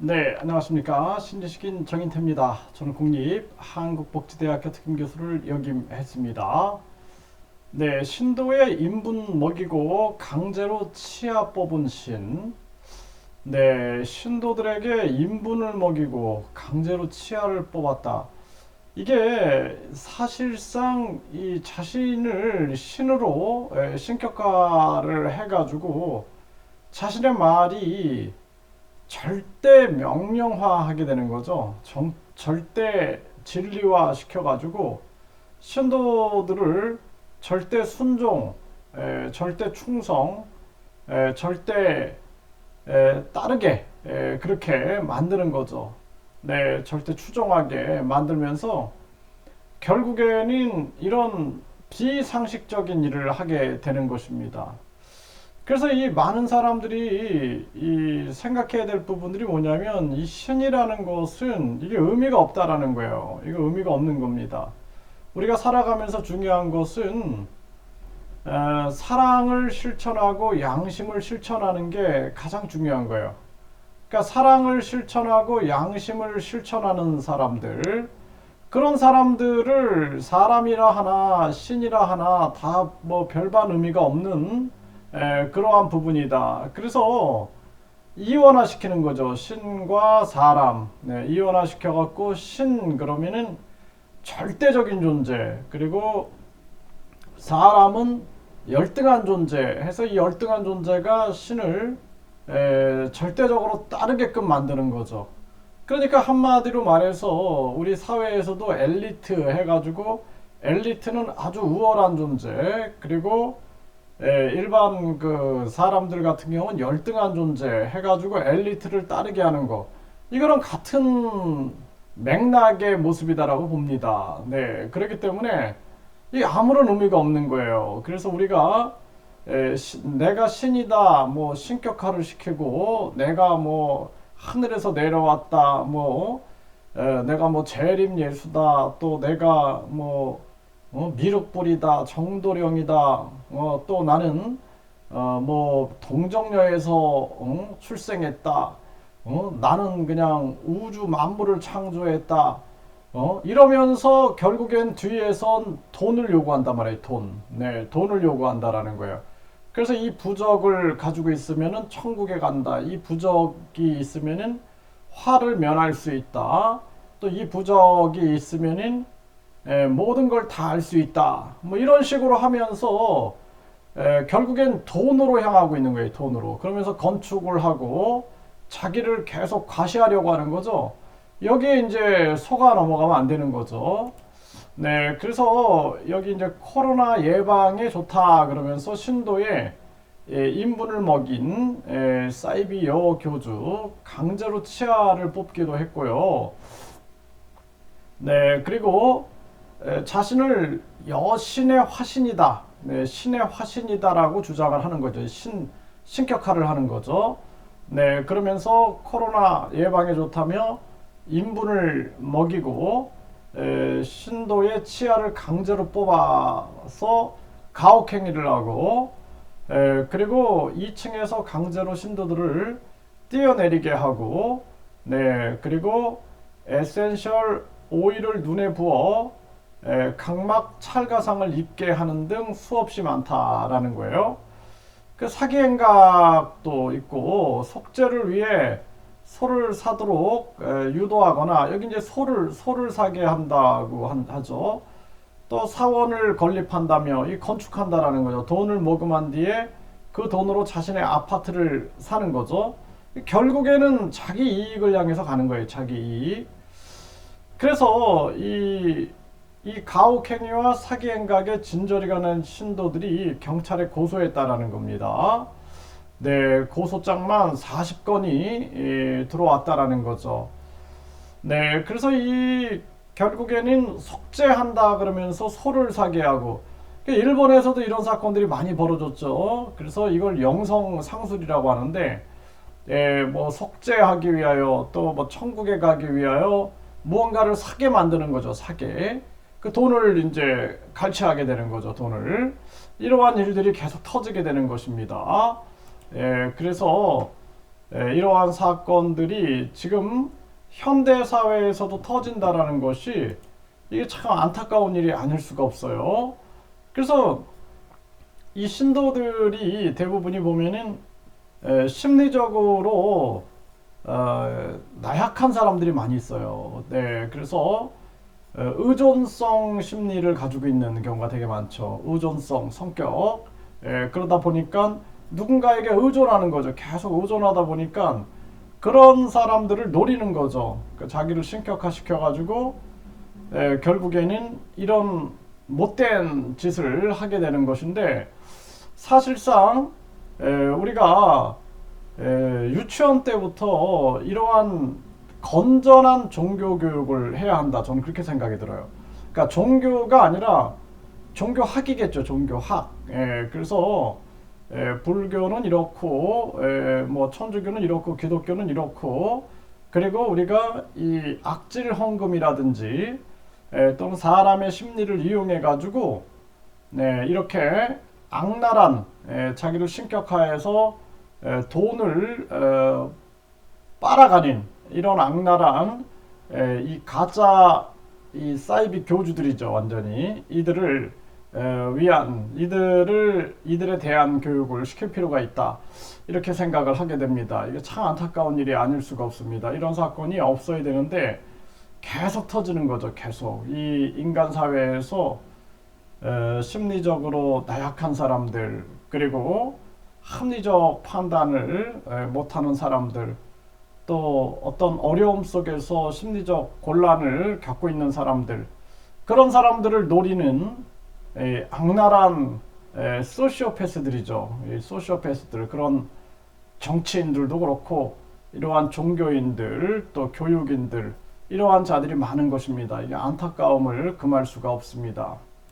네, 안녕하십니까. 신지식인 정인태입니다. 저는 국립한국복지대학교 특임교수를 역임했습니다. 네, 신도의 인분 먹이고 강제로 치아 뽑은 신. 네, 신도들에게 인분을 먹이고 강제로 치아를 뽑았다. 이게 사실상 이 자신을 신으로 신격화를 해가지고 자신의 말이 절대 명령화하게 되는 거죠. 절대 진리화 시켜가지고 신도들을 절대 순종, 절대 충성, 절대 따르게 그렇게 만드는 거죠. 네, 절대 추종하게 만들면서 결국에는 이런 비상식적인 일을 하게 되는 것입니다. 그래서 이 많은 사람들이 이 생각해야 될 부분들이 뭐냐면 이 신이라는 것은 이게 의미가 없다라는 거예요. 이거 의미가 없는 겁니다. 우리가 살아가면서 중요한 것은 사랑을 실천하고 양심을 실천하는 게 가장 중요한 거예요. 그러니까 사랑을 실천하고 양심을 실천하는 사람들, 그런 사람들을 사람이라 하나 신이라 하나 다 뭐 별반 의미가 없는 그러한 부분이다. 그래서 이원화 시키는 거죠. 신과 사람. 네, 이원화 시켜갖고 신 그러면은 절대적인 존재. 그리고 사람은 열등한 존재. 해서 이 열등한 존재가 신을 절대적으로 따르게끔 만드는 거죠. 그러니까 한마디로 말해서 우리 사회에서도 엘리트 해가지고 엘리트는 아주 우월한 존재. 그리고 일반 그 사람들 같은 경우는 열등한 존재 해가지고 엘리트를 따르게 하는 거. 이거는 같은 맥락의 모습이다라고 봅니다. 네, 그렇기 때문에 이 아무런 의미가 없는 거예요. 그래서 우리가 내가 신이다, 뭐 신격화를 시키고 내가 뭐 하늘에서 내려왔다, 뭐 내가 뭐 재림 예수다, 또 내가 뭐 미륵불이다, 정도령이다, 또 나는 뭐 동정녀에서 출생했다, 나는 그냥 우주 만물을 창조했다, 이러면서 결국엔 뒤에선 돈을 요구한단 말이에요. 돈. 네, 돈을 요구한다라는 거예요. 그래서 이 부적을 가지고 있으면은 천국에 간다. 이 부적이 있으면은 화를 면할 수 있다. 또 이 부적이 있으면은 모든 걸 다 알 수 있다. 뭐 이런 식으로 하면서 결국엔 돈으로 향하고 있는 거예요. 돈으로. 그러면서 건축을 하고 자기를 계속 과시하려고 하는 거죠. 여기에 이제 속아 넘어가면 안 되는 거죠. 네, 그래서 여기 이제 코로나 예방에 좋다 그러면서 신도에 인분을 먹인 사이비 여어 교주 강제로 치아를 뽑기도 했고요. 네, 그리고 자신을 여신의 화신이다, 네, 신의 화신이다라고 주장을 하는 거죠. 신격화를 하는 거죠. 네, 그러면서 코로나 예방에 좋다며 인분을 먹이고 신도의 치아를 강제로 뽑아서 가혹행위를 하고 그리고 2층에서 강제로 신도들을 뛰어내리게 하고 네, 그리고 에센셜 오일을 눈에 부어 각막 찰가상을 입게 하는 등 수없이 많다라는 거예요. 그 사기 행각도 있고 속죄를 위해 소를 사도록 유도하거나 여기 이제 소를 사게 한다고 하죠. 또 사원을 건립한다며 이 건축한다라는 거죠. 돈을 모금한 뒤에 그 돈으로 자신의 아파트를 사는 거죠. 결국에는 자기 이익을 향해서 가는 거예요. 자기 이익. 그래서 이 가혹행위와 사기 행각에 진저리가 난 신도들이 경찰에 고소했다라는 겁니다. 네, 고소장만 40건이 들어왔다라는 거죠. 네, 그래서 이 결국에는 속죄한다 그러면서 소를 사게 하고 일본에서도 이런 사건들이 많이 벌어졌죠. 그래서 이걸 영성상술이라고 하는데 뭐 속죄하기 위하여 또 뭐 천국에 가기 위하여 무언가를 사게 만드는 거죠. 사게. 그 돈을 이제 갈취하게 되는 거죠. 돈을. 이러한 일들이 계속 터지게 되는 것입니다. 그래서 이러한 사건들이 지금 현대 사회에서도 터진다라는 것이 이게 참 안타까운 일이 아닐 수가 없어요. 그래서 이 신도들이 대부분이 보면은 심리적으로 나약한 사람들이 많이 있어요. 네, 그래서 의존성 심리를 가지고 있는 경우가 되게 많죠. 의존성 성격. 그러다 보니까 누군가에게 의존하는 거죠. 계속 의존하다 보니까 그런 사람들을 노리는 거죠. 자기를 신격화시켜 가지고 결국에는 이런 못된 짓을 하게 되는 것인데, 사실상 우리가 유치원 때부터 이러한 건전한 종교 교육을 해야 한다. 저는 그렇게 생각이 들어요. 그러니까 종교가 아니라 종교학이겠죠. 종교학. 그래서 불교는 이렇고, 뭐 천주교는 이렇고, 기독교는 이렇고, 그리고 우리가 이 악질 헌금이라든지 또는 사람의 심리를 이용해 가지고 이렇게 악랄한 자기를 신격화해서 돈을 빨아가는 이런 악랄한 이 가짜 이 사이비 교주들이죠. 완전히 이들을 위한 이들에 대한 교육을 시킬 필요가 있다. 이렇게 생각을 하게 됩니다. 이게 참 안타까운 일이 아닐 수가 없습니다. 이런 사건이 없어야 되는데 계속 터지는 거죠. 계속 이 인간 사회에서 심리적으로 나약한 사람들, 그리고 합리적 판단을 못하는 사람들, 또 어떤 어려움 속에서 심리적 곤란을 겪고 있는 사람들, 그런 사람들을 노리는 악랄한 소시오패스들이죠. 이 소시오패스들, 그런 정치인들도 그렇고 이러한 종교인들, 또 교육인들, 이러한 자들이 많은 것입니다. 이게 안타까움을 금할 수가 없습니다.